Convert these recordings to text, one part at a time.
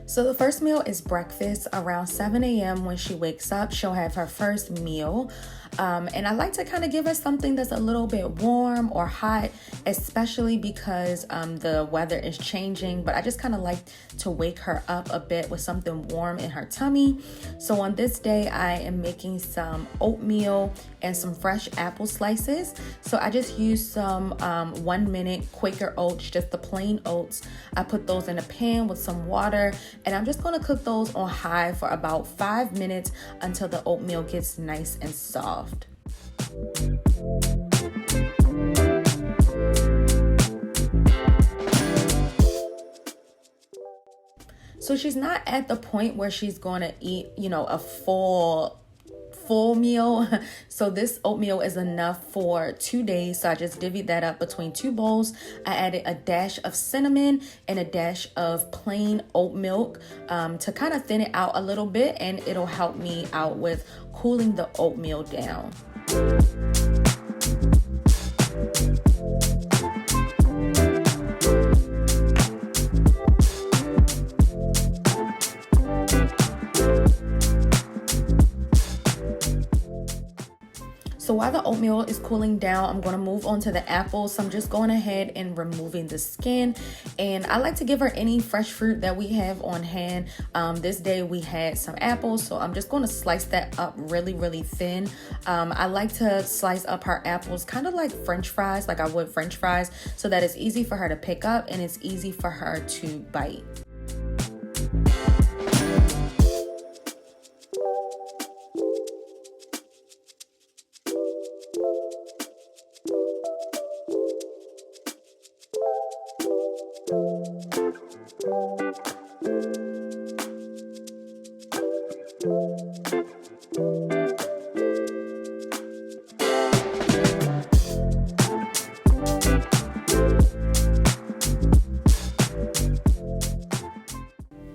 So the first meal is breakfast. Around 7 a.m. when she wakes up, she'll have her first meal. And I like to kind of give her something that's a little bit warm or hot, especially because the weather is changing. But I just kind of like to wake her up a bit with something warm in her tummy. So on this day, I am making some oatmeal and some fresh apple slices. So I just use some 1 minute Quaker oats, just the plain oats. I put those in a pan with some water, and I'm just going to cook those on high for about 5 minutes until the oatmeal gets nice and soft. So she's not at the point where she's going to eat, a full meal. So this oatmeal is enough for 2 days. So I just divvied that up between 2 bowls. I added a dash of cinnamon and a dash of plain oat milk to kind of thin it out a little bit, and it'll help me out with cooling the oatmeal down. So while the oatmeal is cooling down, I'm going to move on to the apples. So I'm just going ahead and removing the skin. And I like to give her any fresh fruit that we have on hand. This day we had some apples, so I'm just going to slice that up really, really thin. I like to slice up her apples kind of like French fries, like I would French fries, so that it's easy for her to pick up and it's easy for her to bite.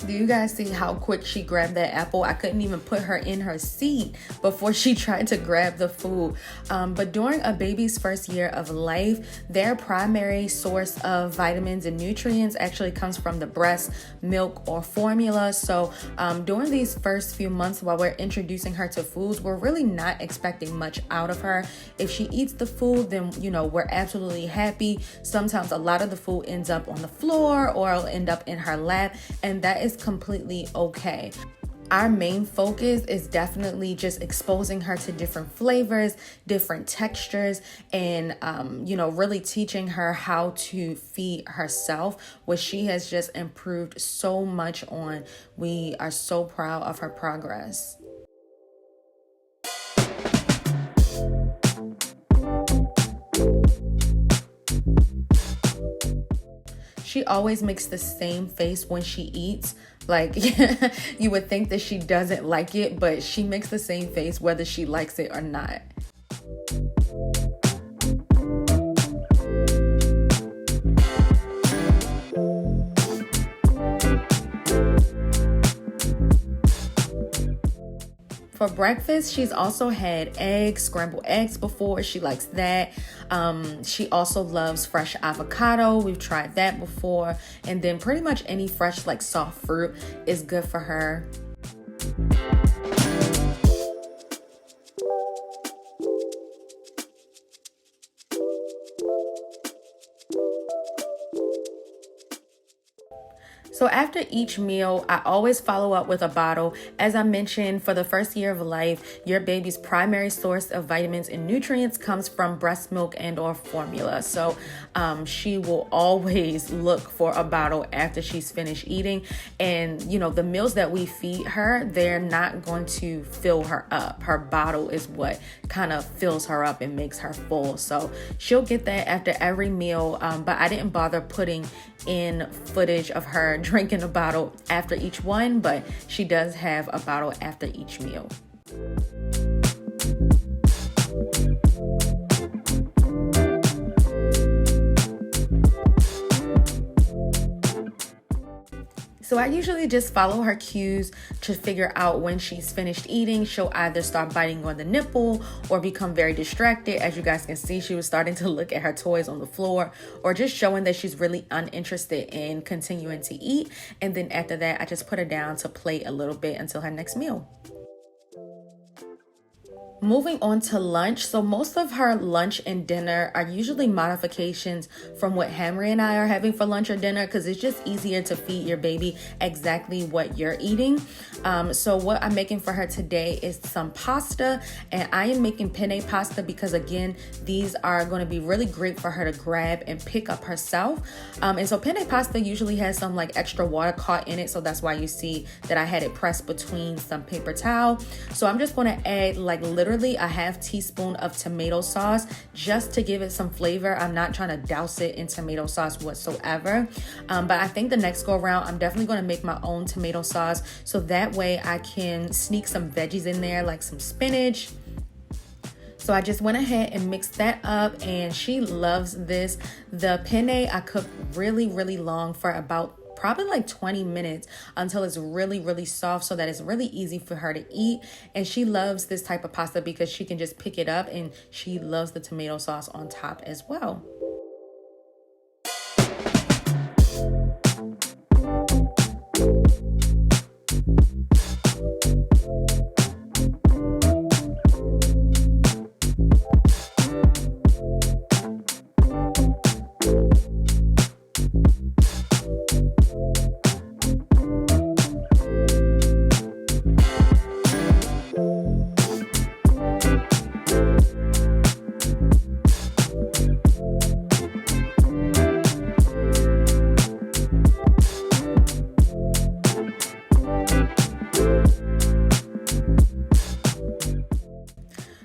Do you guys see how quick she grabbed that apple? I couldn't even put her in her seat before she tried to grab the food. But during a baby's first year of life, their primary source of vitamins and nutrients actually comes from the breast milk or formula. So during these first few months while we're introducing her to foods, we're really not expecting much out of her. If she eats the food, then we're absolutely happy. Sometimes a lot of the food ends up on the floor or it'll end up in her lap, and that is completely okay. Our main focus is definitely just exposing her to different flavors, different textures, and really teaching her how to feed herself, which she has just improved so much on. We are so proud of her progress. She always makes the same face when she eats. Like, you would think that she doesn't like it, but she makes the same face whether she likes it or not. For breakfast, she's also had eggs, scrambled eggs before. She likes that. She also loves fresh avocado. We've tried that before. And then pretty much any fresh, like soft fruit is good for her. So after each meal, I always follow up with a bottle. As I mentioned, for the first year of life, your baby's primary source of vitamins and nutrients comes from breast milk and or formula. So she will always look for a bottle after she's finished eating. And, the meals that we feed her, they're not going to fill her up. Her bottle is what kind of fills her up and makes her full. So she'll get that after every meal. But I didn't bother putting in footage of her drinking a bottle after each one, but she does have a bottle after each meal. So I usually just follow her cues to figure out when she's finished eating. She'll either start biting on the nipple or become very distracted. As you guys can see, she was starting to look at her toys on the floor, or just showing that she's really uninterested in continuing to eat. And then after that, I just put her down to play a little bit until her next meal. Moving on to lunch. So most of her lunch and dinner are usually modifications from what Henry and I are having for lunch or dinner, because it's just easier to feed your baby exactly what you're eating. So what I'm making for her today is some pasta, and I am making penne pasta because, again, these are going to be really great for her to grab and pick up herself. And so penne pasta usually has some like extra water caught in it, so that's why you see that I had it pressed between some paper towel. So I'm just going to add like literally a half teaspoon of tomato sauce just to give it some flavor. I'm not trying to douse it in tomato sauce whatsoever. But I think the next go around, I'm definitely going to make my own tomato sauce, so that way I can sneak some veggies in there, like some spinach. So I just went ahead and mixed that up, and she loves this. The penne I cooked really, really long, for about probably like 20 minutes, until it's really, really soft, so that it's really easy for her to eat. And she loves this type of pasta because she can just pick it up, and she loves the tomato sauce on top as well.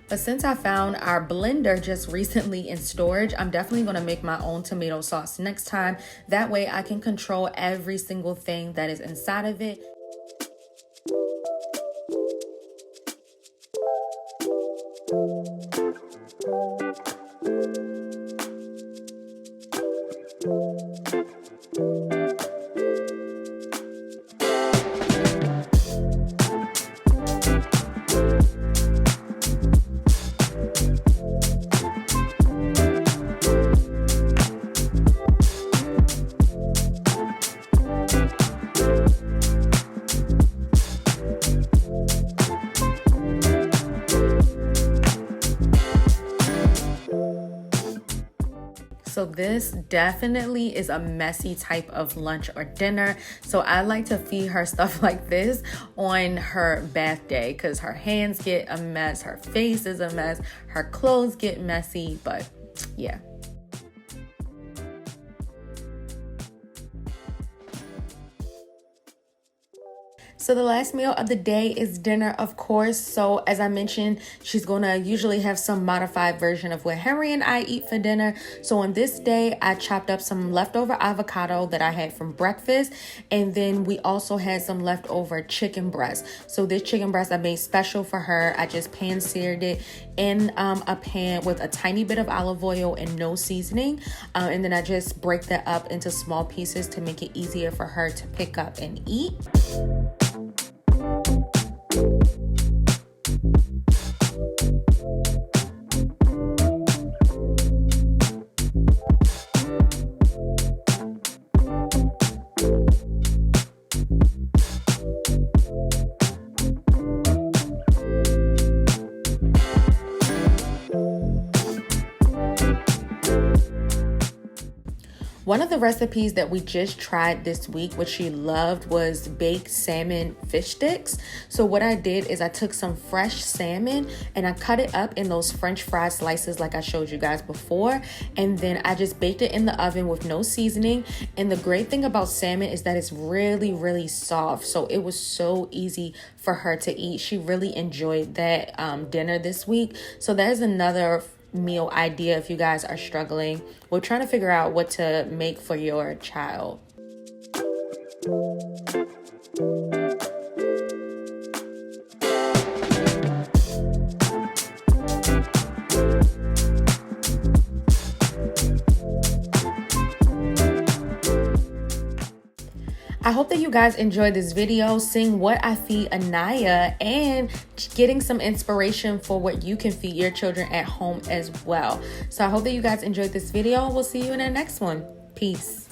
But since I found our blender just recently in storage, I'm definitely going to make my own tomato sauce next time. That way I can control every single thing that is inside of it. So this definitely is a messy type of lunch or dinner. So I like to feed her stuff like this on her bath day, because her hands get a mess, her face is a mess, her clothes get messy, but yeah. So the last meal of the day is dinner, of course. So as I mentioned, she's gonna usually have some modified version of what Henry and I eat for dinner. So on this day, I chopped up some leftover avocado that I had from breakfast. And then we also had some leftover chicken breast. So this chicken breast I made special for her. I just pan-seared it in a pan with a tiny bit of olive oil and no seasoning. And then I just break that up into small pieces to make it easier for her to pick up and eat. One of the recipes that we just tried this week, which she loved, was baked salmon fish sticks. So what I did is I took some fresh salmon and I cut it up in those French fry slices like I showed you guys before. And then I just baked it in the oven with no seasoning. And the great thing about salmon is that it's really, really soft. So it was so easy for her to eat. She really enjoyed that dinner this week. So there's another meal idea if you guys are struggling. We're trying to figure out what to make for your child. I hope that you you guys enjoyed this video, seeing what I feed Aniya and getting some inspiration for what you can feed your children at home as well. So I hope that you guys enjoyed this video. We'll see you in the next one. Peace.